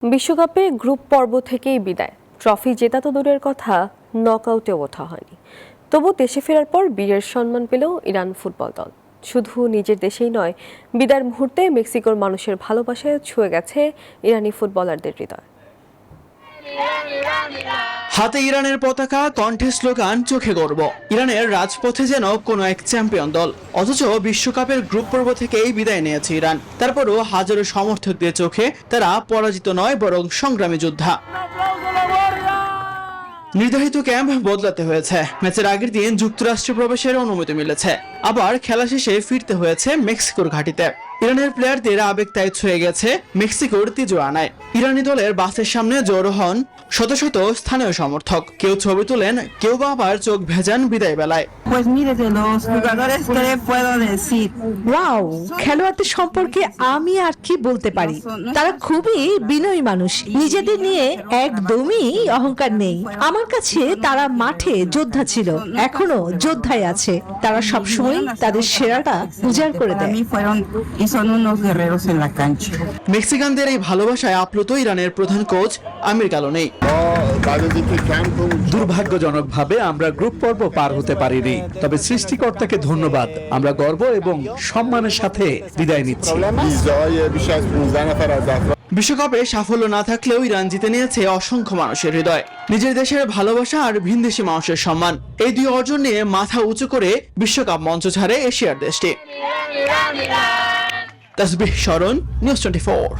বিশ্বকাপে গ্রুপ পর্ব থেকেই বিদায়। ট্রফি জেতা তো দূরের কথা, নকআউটে ওঠা হয়নি। তবু দেশে ফেরার পর বীরের সম্মান পেল ইরান ফুটবল দল। শুধু নিজের দেশেই নয়, বিদায়ের মুহূর্তে মেক্সিকোর মানুষের ভালোবাসায় ছুঁয়ে গেছে ইরানি ফুটবলারদের হৃদয়। হাতে ইরানের পতাকা, কণ্ঠে স্লোগান, চোখে গর্ব। ইরানের রাজপথে যেন কোনো এক চ্যাম্পিয়ন দল। অথচ বিশ্বকাপের গ্রুপ পর্ব থেকেই বিদায় নিয়েছে ইরান। তারপরও হাজারো সমর্থকদের চোখে তারা পরাজিত নয়, বরং সংগ্রামী যোদ্ধা। নির্ধারিত ক্যাম্প বদলাতে হয়েছে, ম্যাচের আগের দিন যুক্তরাষ্ট্রে প্রবেশের অনুমতি মিলেছে, আবার খেলা শেষে ফিরতে হয়েছে মেক্সিকোর ঘাঁটিতে। ইরানের প্লেয়ারদের আবেগ তাই ছুঁয়ে গেছে মেক্সিকোর তিজোয়ানায়। ইরানি দলের বাসের সামনে জড়ো হন শত শত স্থানীয় সমর্থক। কেউ ছবি তোলেন, কেউ বা আবার চোখ ভেজান বিদায় বেলায়। ওয়াও, খেলোয়াড়দের সম্পর্কে আমি আর কি বলতে পারি। তারা খুবই বিনয়ী মানুষ, নিজেদের নিয়ে একদমই অহংকার নেই। আমার কাছে তারা মাঠে যোদ্ধা ছিল, এখনো যোদ্ধাই আছে। তারা সবসময় তাদের সেরাটা উজাড় করে দেয়। মেক্সিকানদের এই ভালোবাসায় আপ্লুত ইরানের প্রধান কোচ আমির কালোনেই। দুর্ভাগ্যজনকভাবে আমরা গ্রুপ পর্ব পার হতে পারিনি, তবে সৃষ্টিকর্তাকে ধন্যবাদ। আমরা গর্ব এবং সম্মানের সাথে বিদায় নিচ্ছি। বিশ্বকাপে সাফল্য না থাকলেও ইরান জিতে নিয়েছে অসংখ্য মানুষের হৃদয়, নিজের দেশের ভালোবাসা আর ভিনদেশি মানুষের সম্মান। এই দুই অর্জন নিয়ে মাথা উঁচু করে বিশ্বকাপ মঞ্চ ছাড়ে এশিয়ার দেশটি। তাসবিহ শরণ, নিউজ 24।